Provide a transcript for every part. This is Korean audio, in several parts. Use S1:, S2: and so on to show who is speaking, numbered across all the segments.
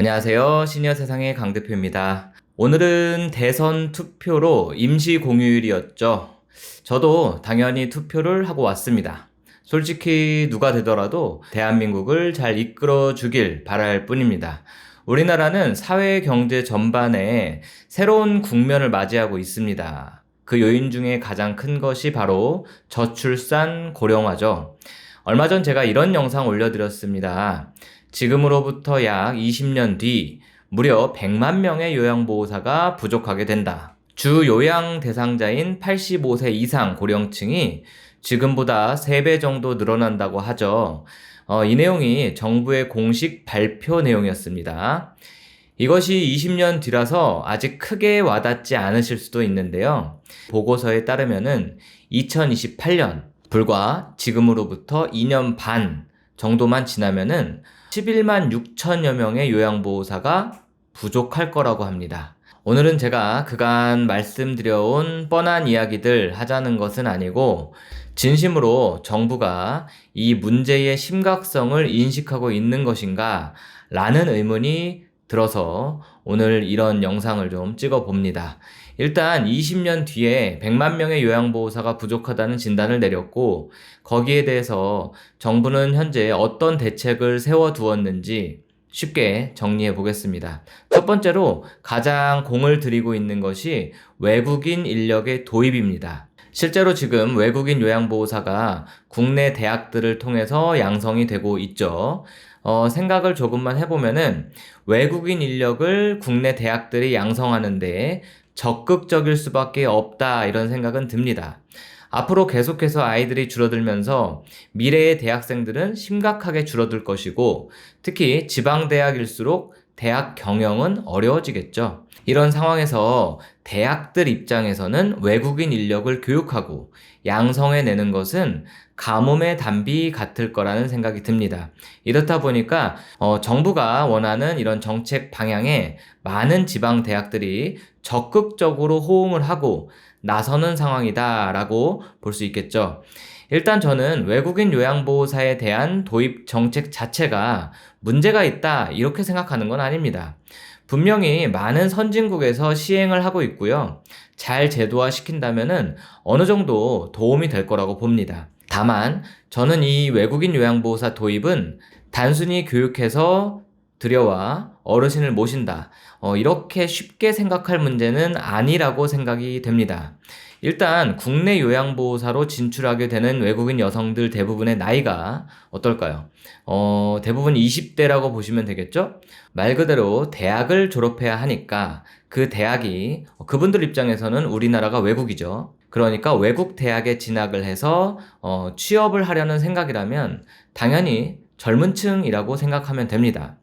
S1: 안녕하세요. 시니어 세상의 강 대표입니다. 오늘은 대선 투표로 임시 공휴일이었죠. 저도 당연히 투표를 하고 왔습니다. 솔직히 누가 되더라도 대한민국을 잘 이끌어 주길 바랄 뿐입니다. 우리나라는 사회 경제 전반에 새로운 국면을 맞이하고 있습니다. 그 요인 중에 가장 큰 것이 바로 저출산 고령화죠. 얼마 전 제가 이런 영상 올려드렸습니다. 지금으로부터 약 20년 뒤 무려 100만 명의 요양보호사가 부족하게 된다. 주 요양 대상자인 85세 이상 고령층이 지금보다 3배 정도 늘어난다고 하죠. 이 내용이 정부의 공식 발표 내용이었습니다. 이것이 20년 뒤라서 아직 크게 와닿지 않으실 수도 있는데요. 보고서에 따르면은 2028년, 불과 지금으로부터 2년 반 정도만 지나면은 11만 6천여 명의 요양보호사가 부족할 거라고 합니다. 오늘은 제가 그간 말씀드려온 뻔한 이야기들 하자는 것은 아니고 진심으로 정부가 이 문제의 심각성을 인식하고 있는 것인가 라는 의문이 들어서 오늘 이런 영상을 좀 찍어 봅니다. 일단 20년 뒤에 100만 명의 요양보호사가 부족하다는 진단을 내렸고 거기에 대해서 정부는 현재 어떤 대책을 세워두었는지 쉽게 정리해 보겠습니다. 첫 번째로 가장 공을 들이고 있는 것이 외국인 인력의 도입입니다. 실제로 지금 외국인 요양보호사가 국내 대학들을 통해서 양성이 되고 있죠. 생각을 조금만 해보면은 외국인 인력을 국내 대학들이 양성하는데 적극적일 수밖에 없다 이런 생각은 듭니다. 앞으로 계속해서 아이들이 줄어들면서 미래의 대학생들은 심각하게 줄어들 것이고 특히 지방대학일수록 대학 경영은 어려워지겠죠. 이런 상황에서 대학들 입장에서는 외국인 인력을 교육하고 양성해내는 것은 가뭄의 단비 같을 거라는 생각이 듭니다. 이렇다 보니까 정부가 원하는 이런 정책 방향에 많은 지방 대학들이 적극적으로 호응을 하고 나서는 상황이다라고 볼 수 있겠죠. 일단 저는 외국인 요양보호사에 대한 도입 정책 자체가 문제가 있다 이렇게 생각하는 건 아닙니다. 분명히 많은 선진국에서 시행을 하고 있고요. 잘 제도화 시킨다면은 어느 정도 도움이 될 거라고 봅니다. 다만 저는 이 외국인 요양보호사 도입은 단순히 교육해서 들여와 어르신을 모신다. 이렇게 쉽게 생각할 문제는 아니라고 생각이 됩니다. 일단 국내 요양보호사로 진출하게 되는 외국인 여성들 대부분의 나이가 어떨까요? 대부분 20대라고 보시면 되겠죠? 말 그대로 대학을 졸업해야 하니까 그 대학이 그분들 입장에서는 우리나라가 외국이죠. 그러니까 외국 대학에 진학을 해서 취업을 하려는 생각이라면 당연히 젊은 층이라고 생각하면 됩니다.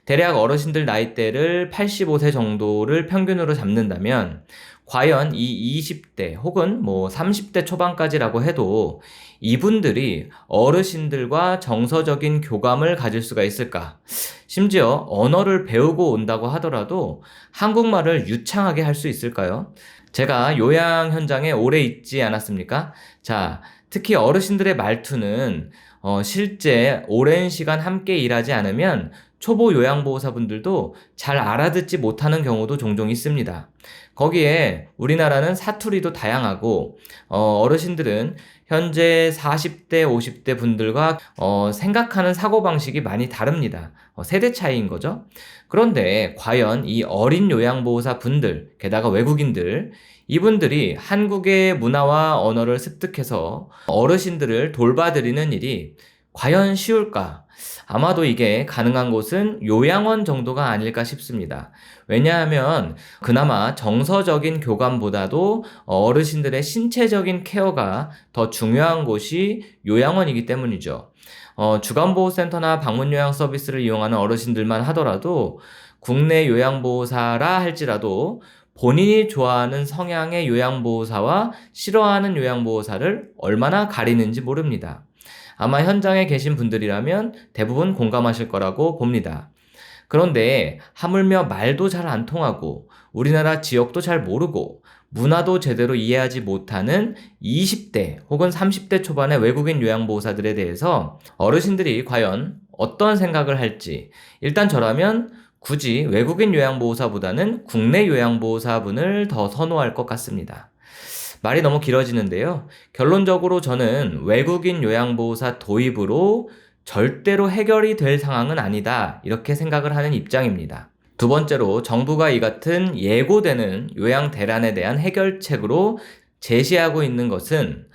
S1: 대략 어르신들 나이대를 85세 정도를 평균으로 잡는다면 과연 이 20대 혹은 30대 초반까지라고 해도 이분들이 어르신들과 정서적인 교감을 가질 수가 있을까? 심지어 언어를 배우고 온다고 하더라도 한국말을 유창하게 할 수 있을까요? 제가 요양 현장에 오래 있지 않았습니까? 자, 특히 어르신들의 말투는 실제 오랜 시간 함께 일하지 않으면 초보 요양보호사분들도 잘 알아듣지 못하는 경우도 종종 있습니다. 거기에 우리나라는 사투리도 다양하고 어르신들은 현재 40대, 50대 분들과 생각하는 사고방식이 많이 다릅니다. 세대 차이인 거죠. 그런데 과연 이 어린 요양보호사 분들, 게다가 외국인들, 이분들이 한국의 문화와 언어를 습득해서 어르신들을 돌봐드리는 일이 과연 쉬울까? 아마도 이게 가능한 곳은 요양원 정도가 아닐까 싶습니다. 왜냐하면 그나마 정서적인 교감보다도 어르신들의 신체적인 케어가 더 중요한 곳이 요양원이기 때문이죠. 주간보호센터나 방문요양 서비스를 이용하는 어르신들만 하더라도 국내 요양보호사라 할지라도 본인이 좋아하는 성향의 요양보호사와 싫어하는 요양보호사를 얼마나 가리는지 모릅니다. 아마 현장에 계신 분들이라면 대부분 공감하실 거라고 봅니다. 그런데 하물며 말도 잘 안 통하고 우리나라 지역도 잘 모르고 문화도 제대로 이해하지 못하는 20대 혹은 30대 초반의 외국인 요양보호사들에 대해서 어르신들이 과연 어떤 생각을 할지 일단 저라면 굳이 외국인 요양보호사보다는 국내 요양보호사분을 더 선호할 것 같습니다. 말이 너무 길어지는데요. 결론적으로 저는 외국인 요양보호사 도입으로 절대로 해결이 될 상황은 아니다, 이렇게 생각을 하는 입장입니다. 두 번째로, 정부가 이 같은 예고되는 요양 대란에 대한 해결책으로 제시하고 있는 것은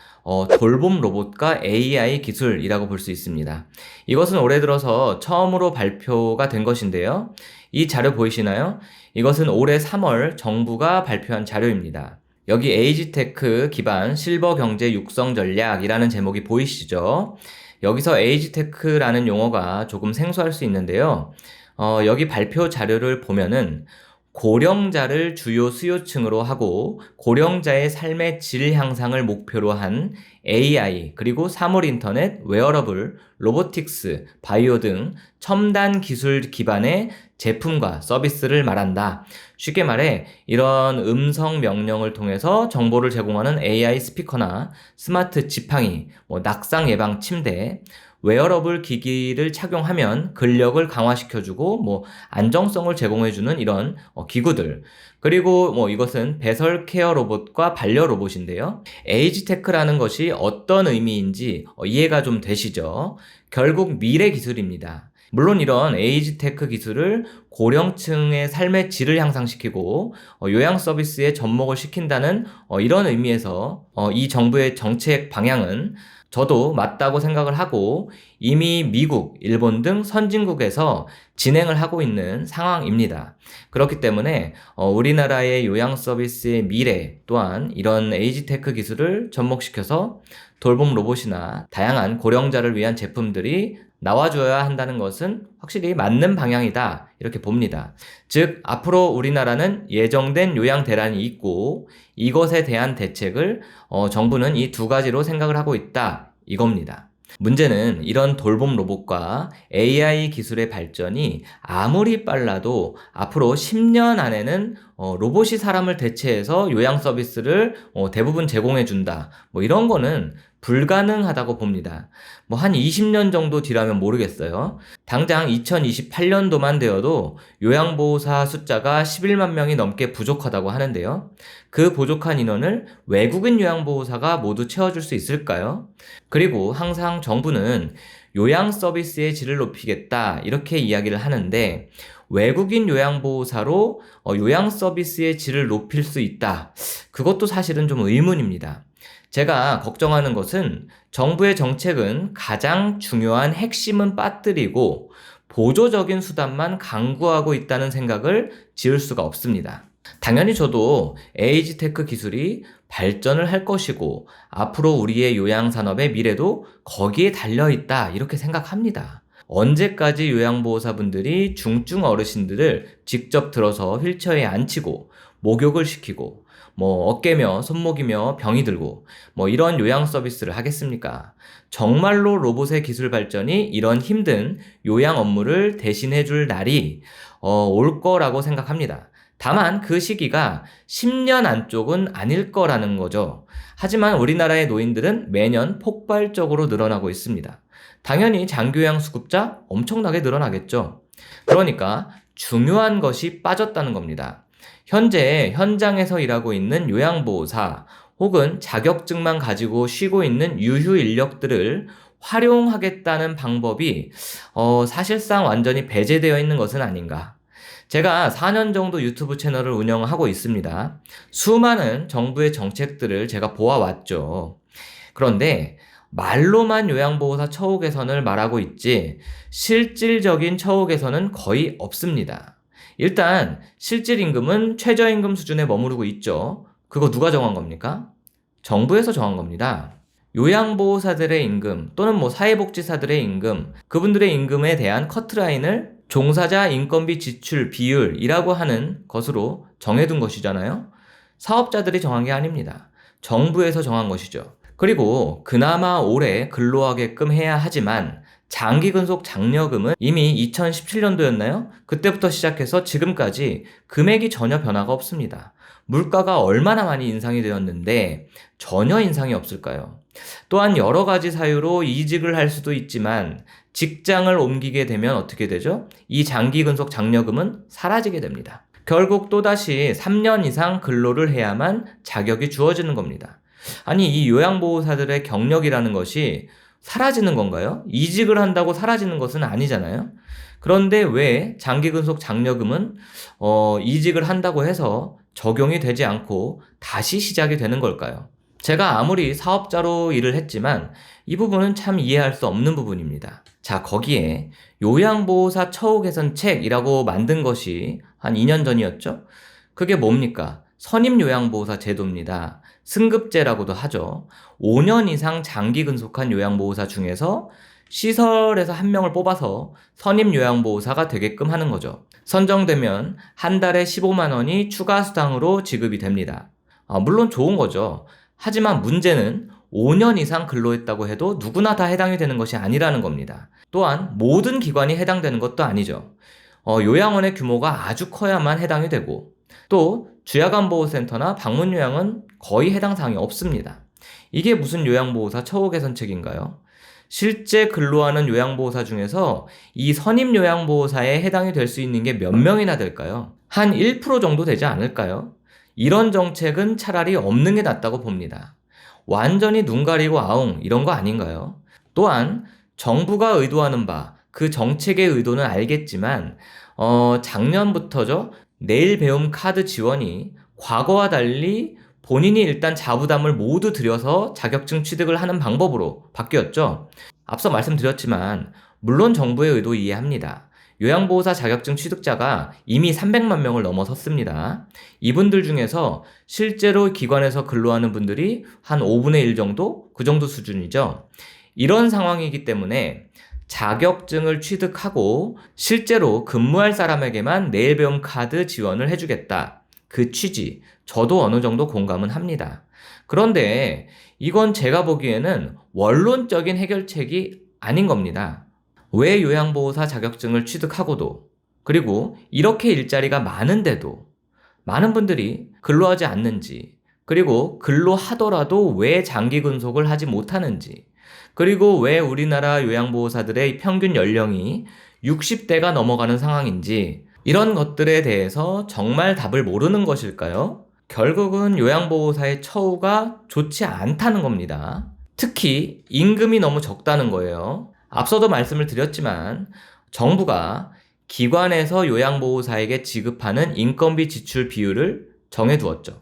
S1: 돌봄 로봇과 AI 기술이라고 볼 수 있습니다. 이것은 올해 들어서 처음으로 발표가 된 것인데요. 이 자료 보이시나요? 이것은 올해 3월 정부가 발표한 자료입니다. 여기 에이지테크 기반 실버 경제 육성 전략이라는 제목이 보이시죠? 여기서 에이지테크라는 용어가 조금 생소할 수 있는데요. 여기 발표 자료를 보면은 고령자를 주요 수요층으로 하고 고령자의 삶의 질 향상을 목표로 한 AI, 그리고 사물 인터넷, 웨어러블, 로보틱스, 바이오 등 첨단 기술 기반의 제품과 서비스를 말한다. 쉽게 말해 이런 음성 명령을 통해서 정보를 제공하는 AI 스피커나 스마트 지팡이, 낙상 예방 침대, 웨어러블 기기를 착용하면 근력을 강화시켜주고 안정성을 제공해주는 이런 기구들, 그리고 이것은 배설 케어 로봇과 반려 로봇인데요. 에이지테크라는 것이 어떤 의미인지 이해가 좀 되시죠? 결국 미래 기술입니다. 물론 이런 에이지테크 기술을 고령층의 삶의 질을 향상시키고 요양 서비스에 접목을 시킨다는 이런 의미에서 이 정부의 정책 방향은 저도 맞다고 생각을 하고 이미 미국, 일본 등 선진국에서 진행을 하고 있는 상황입니다. 그렇기 때문에 우리나라의 요양 서비스의 미래 또한 이런 에이지테크 기술을 접목시켜서 돌봄 로봇이나 다양한 고령자를 위한 제품들이 나와줘야 한다는 것은 확실히 맞는 방향이다, 이렇게 봅니다. 즉, 앞으로 우리나라는 예정된 요양 대란이 있고 이것에 대한 대책을 정부는 이 두 가지로 생각을 하고 있다, 이겁니다. 문제는 이런 돌봄 로봇과 AI 기술의 발전이 아무리 빨라도 앞으로 10년 안에는 로봇이 사람을 대체해서 요양 서비스를 대부분 제공해준다, 이런 거는 불가능하다고 봅니다. 한 20년 정도 뒤라면 모르겠어요. 당장 2028년도만 되어도 요양보호사 숫자가 11만 명이 넘게 부족하다고 하는데요. 그 부족한 인원을 외국인 요양보호사가 모두 채워줄 수 있을까요? 그리고 항상 정부는 요양 서비스의 질을 높이겠다, 이렇게 이야기를 하는데 외국인 요양보호사로 요양 서비스의 질을 높일 수 있다, 그것도 사실은 좀 의문입니다. 제가 걱정하는 것은 정부의 정책은 가장 중요한 핵심은 빠뜨리고 보조적인 수단만 강구하고 있다는 생각을 지울 수가 없습니다. 당연히 저도 에이지테크 기술이 발전을 할 것이고 앞으로 우리의 요양산업의 미래도 거기에 달려있다, 이렇게 생각합니다. 언제까지 요양보호사분들이 중증 어르신들을 직접 들어서 휠체어에 앉히고 목욕을 시키고 어깨며 손목이며 병이 들고 이런 요양 서비스를 하겠습니까? 정말로 로봇의 기술 발전이 이런 힘든 요양 업무를 대신해 줄 날이 올 거라고 생각합니다. 다만 그 시기가 10년 안쪽은 아닐 거라는 거죠. 하지만 우리나라의 노인들은 매년 폭발적으로 늘어나고 있습니다. 당연히 장기요양 수급자 엄청나게 늘어나겠죠. 그러니까 중요한 것이 빠졌다는 겁니다. 현재 현장에서 일하고 있는 요양보호사 혹은 자격증만 가지고 쉬고 있는 유휴 인력들을 활용하겠다는 방법이 사실상 완전히 배제되어 있는 것은 아닌가. 제가 4년 정도 유튜브 채널을 운영하고 있습니다. 수많은 정부의 정책들을 제가 보아왔죠. 그런데 말로만 요양보호사 처우 개선을 말하고 있지 실질적인 처우 개선은 거의 없습니다. 일단 실질 임금은 최저임금 수준에 머무르고 있죠. 그거 누가 정한 겁니까? 정부에서 정한 겁니다. 요양보호사들의 임금 또는 사회복지사들의 임금, 그분들의 임금에 대한 커트라인을 종사자 인건비 지출 비율이라고 하는 것으로 정해둔 것이잖아요. 사업자들이 정한 게 아닙니다. 정부에서 정한 것이죠. 그리고 그나마 오래 근로하게끔 해야 하지만 장기근속 장려금은 이미 2017년도였나요? 그때부터 시작해서 지금까지 금액이 전혀 변화가 없습니다. 물가가 얼마나 많이 인상이 되었는데 전혀 인상이 없을까요? 또한 여러 가지 사유로 이직을 할 수도 있지만 직장을 옮기게 되면 어떻게 되죠? 이 장기근속 장려금은 사라지게 됩니다. 결국 또다시 3년 이상 근로를 해야만 자격이 주어지는 겁니다. 아니, 이 요양보호사들의 경력이라는 것이 사라지는 건가요? 이직을 한다고 사라지는 것은 아니잖아요. 그런데 왜 장기근속 장려금은 이직을 한다고 해서 적용이 되지 않고 다시 시작이 되는 걸까요? 제가 아무리 사업자로 일을 했지만 이 부분은 참 이해할 수 없는 부분입니다. 자, 거기에 요양보호사 처우 개선책이라고 만든 것이 한 2년 전이었죠? 그게 뭡니까? 선임요양보호사 제도입니다. 승급제라고도 하죠. 5년 이상 장기 근속한 요양보호사 중에서 시설에서 한 명을 뽑아서 선임요양보호사가 되게끔 하는 거죠. 선정되면 한 달에 15만 원이 추가 수당으로 지급이 됩니다. 물론 좋은 거죠. 하지만 문제는 5년 이상 근로했다고 해도 누구나 다 해당이 되는 것이 아니라는 겁니다. 또한 모든 기관이 해당되는 것도 아니죠. 요양원의 규모가 아주 커야만 해당이 되고, 또 주야간보호센터나 방문요양은 거의 해당 사항이 없습니다. 이게 무슨 요양보호사 처우 개선책인가요? 실제 근로하는 요양보호사 중에서 이 선임 요양보호사에 해당이 될 수 있는 게 몇 명이나 될까요? 한 1% 정도 되지 않을까요? 이런 정책은 차라리 없는 게 낫다고 봅니다. 완전히 눈 가리고 아웅 이런 거 아닌가요? 또한 정부가 의도하는 바, 그 정책의 의도는 알겠지만 작년부터죠. 내일 배움 카드 지원이 과거와 달리 본인이 일단 자부담을 모두 들여서 자격증 취득을 하는 방법으로 바뀌었죠. 앞서 말씀드렸지만 물론 정부의 의도 이해합니다. 요양보호사 자격증 취득자가 이미 300만 명을 넘어섰습니다. 이분들 중에서 실제로 기관에서 근로하는 분들이 한 5분의 1 정도? 그 정도 수준이죠. 이런 상황이기 때문에 자격증을 취득하고 실제로 근무할 사람에게만 내일 배움 카드 지원을 해주겠다. 그 취지, 저도 어느 정도 공감은 합니다. 그런데 이건 제가 보기에는 원론적인 해결책이 아닌 겁니다. 왜 요양보호사 자격증을 취득하고도, 그리고 이렇게 일자리가 많은데도 많은 분들이 근로하지 않는지, 그리고 근로하더라도 왜 장기 근속을 하지 못하는지, 그리고 왜 우리나라 요양보호사들의 평균 연령이 60대가 넘어가는 상황인지, 이런 것들에 대해서 정말 답을 모르는 것일까요? 결국은 요양보호사의 처우가 좋지 않다는 겁니다. 특히 임금이 너무 적다는 거예요. 앞서도 말씀을 드렸지만 정부가 기관에서 요양보호사에게 지급하는 인건비 지출 비율을 정해두었죠.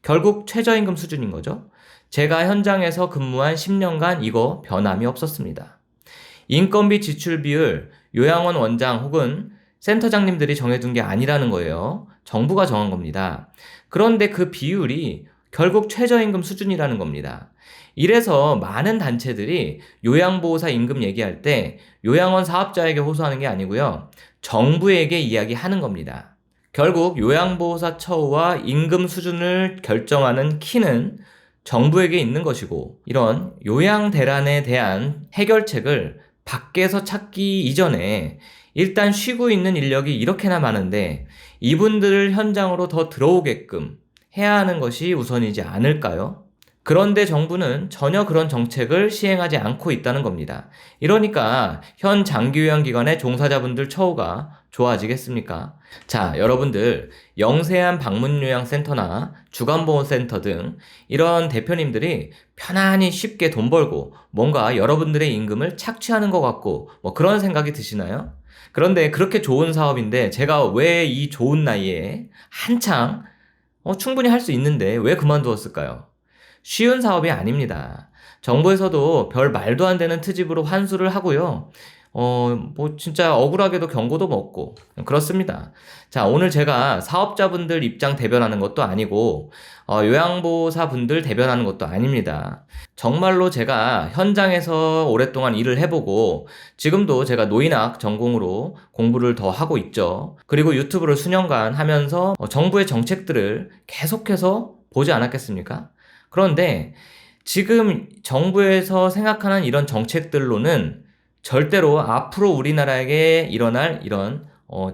S1: 결국 최저임금 수준인 거죠. 제가 현장에서 근무한 10년간 이거 변함이 없었습니다. 인건비 지출 비율 요양원 원장 혹은 센터장님들이 정해둔 게 아니라는 거예요. 정부가 정한 겁니다. 그런데 그 비율이 결국 최저임금 수준이라는 겁니다. 이래서 많은 단체들이 요양보호사 임금 얘기할 때 요양원 사업자에게 호소하는 게 아니고요. 정부에게 이야기하는 겁니다. 결국 요양보호사 처우와 임금 수준을 결정하는 키는 정부에게 있는 것이고, 이런 요양대란에 대한 해결책을 밖에서 찾기 이전에 일단 쉬고 있는 인력이 이렇게나 많은데 이분들을 현장으로 더 들어오게끔 해야 하는 것이 우선이지 않을까요? 그런데 정부는 전혀 그런 정책을 시행하지 않고 있다는 겁니다. 이러니까 현 장기요양기관의 종사자분들 처우가 좋아지겠습니까? 자, 여러분들 영세한 방문요양센터나 주간보호센터 등 이런 대표님들이 편안히 쉽게 돈 벌고 뭔가 여러분들의 임금을 착취하는 것 같고 그런 생각이 드시나요? 그런데 그렇게 좋은 사업인데 제가 왜 이 좋은 나이에 한창 충분히 할 수 있는데 왜 그만두었을까요? 쉬운 사업이 아닙니다. 정부에서도 별 말도 안 되는 트집으로 환수를 하고요. 진짜 억울하게도 경고도 먹고 그렇습니다. 자, 오늘 제가 사업자분들 입장 대변하는 것도 아니고 요양보호사 분들 대변하는 것도 아닙니다. 정말로 제가 현장에서 오랫동안 일을 해보고 지금도 제가 노인학 전공으로 공부를 더 하고 있죠. 그리고 유튜브를 수년간 하면서 정부의 정책들을 계속해서 보지 않았겠습니까? 그런데 지금 정부에서 생각하는 이런 정책들로는 절대로 앞으로 우리나라에게 일어날 이런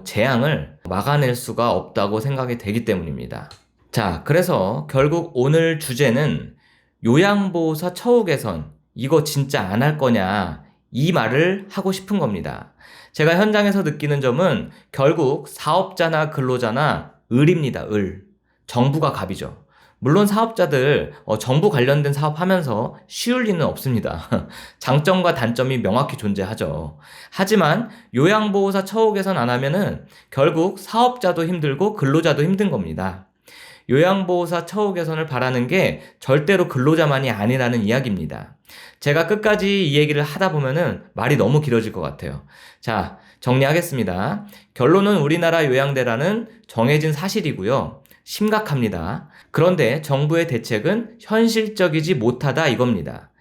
S1: 재앙을 막아낼 수가 없다고 생각이 되기 때문입니다. 자, 그래서 결국 오늘 주제는 요양보호사 처우 개선, 이거 진짜 안 할 거냐, 이 말을 하고 싶은 겁니다. 제가 현장에서 느끼는 점은 결국 사업자나 근로자나 을입니다. 을. 정부가 갑이죠. 물론 사업자들 정부 관련된 사업하면서 쉬울 리는 없습니다. 장점과 단점이 명확히 존재하죠. 하지만 요양보호사 처우 개선 안 하면은 결국 사업자도 힘들고 근로자도 힘든 겁니다. 요양보호사 처우 개선을 바라는 게 절대로 근로자만이 아니라는 이야기입니다. 제가 끝까지 이 얘기를 하다 보면은 말이 너무 길어질 것 같아요. 자, 정리하겠습니다. 결론은 우리나라 요양대란은 정해진 사실이고요. 심각합니다. 그런데 정부의 대책은 현실적이지 못하다 이겁니다.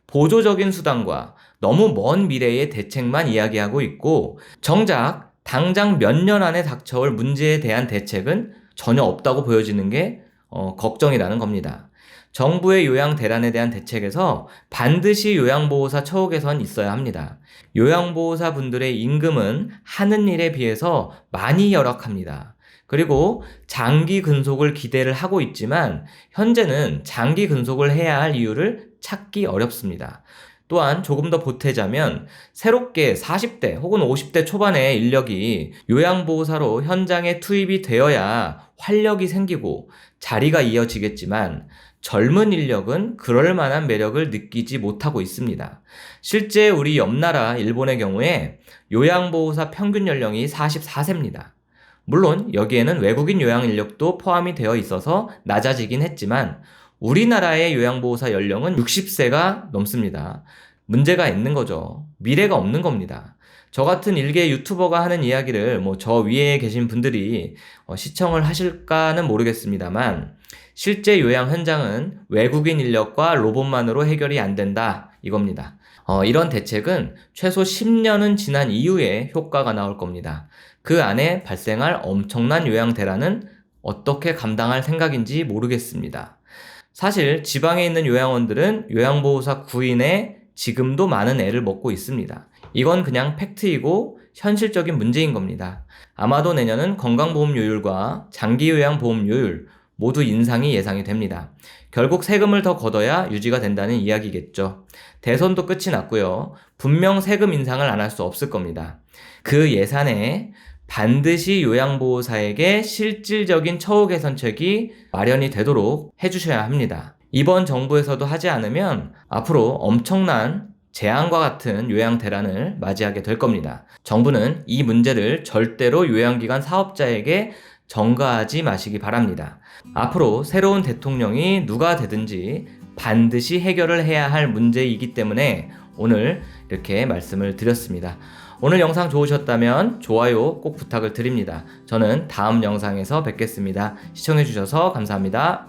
S1: 보조적인 수단과 너무 먼 미래의 대책만 이야기하고 있고 정작 당장 몇 년 안에 닥쳐올 문제에 대한 대책은 전혀 없다고 보여지는 게 걱정이라는 겁니다. 정부의 요양 대란에 대한 대책에서 반드시 요양보호사 처우 개선 있어야 합니다. 요양보호사 분들의 임금은 하는 일에 비해서 많이 열악합니다. 그리고 장기 근속을 기대를 하고 있지만 현재는 장기 근속을 해야 할 이유를 찾기 어렵습니다. 또한 조금 더 보태자면 새롭게 40대 혹은 50대 초반의 인력이 요양보호사로 현장에 투입이 되어야 활력이 생기고 자리가 이어지겠지만 젊은 인력은 그럴 만한 매력을 느끼지 못하고 있습니다. 실제 우리 옆나라 일본의 경우에 요양보호사 평균 연령이 44세입니다. 물론 여기에는 외국인 요양 인력도 포함이 되어 있어서 낮아지긴 했지만 우리나라의 요양보호사 연령은 60세가 넘습니다. 문제가 있는 거죠. 미래가 없는 겁니다. 저 같은 일개 유튜버가 하는 이야기를 저 위에 계신 분들이 시청을 하실까는 모르겠습니다만 실제 요양 현장은 외국인 인력과 로봇만으로 해결이 안 된다 이겁니다. 이런 대책은 최소 10년은 지난 이후에 효과가 나올 겁니다. 그 안에 발생할 엄청난 요양 대란은 어떻게 감당할 생각인지 모르겠습니다. 사실 지방에 있는 요양원들은 요양보호사 구인에 지금도 많은 애를 먹고 있습니다. 이건 그냥 팩트이고 현실적인 문제인 겁니다. 아마도 내년은 건강보험료율과 장기요양보험료율 모두 인상이 예상이 됩니다. 결국 세금을 더 걷어야 유지가 된다는 이야기겠죠. 대선도 끝이 났고요. 분명 세금 인상을 안 할 수 없을 겁니다. 그 예산에 반드시 요양보호사에게 실질적인 처우 개선책이 마련이 되도록 해주셔야 합니다. 이번 정부에서도 하지 않으면 앞으로 엄청난 재앙과 같은 요양 대란을 맞이하게 될 겁니다. 정부는 이 문제를 절대로 요양기관 사업자에게 전가하지 마시기 바랍니다. 앞으로 새로운 대통령이 누가 되든지 반드시 해결을 해야 할 문제이기 때문에 오늘 이렇게 말씀을 드렸습니다. 오늘 영상 좋으셨다면 좋아요 꼭 부탁을 드립니다. 저는 다음 영상에서 뵙겠습니다. 시청해주셔서 감사합니다.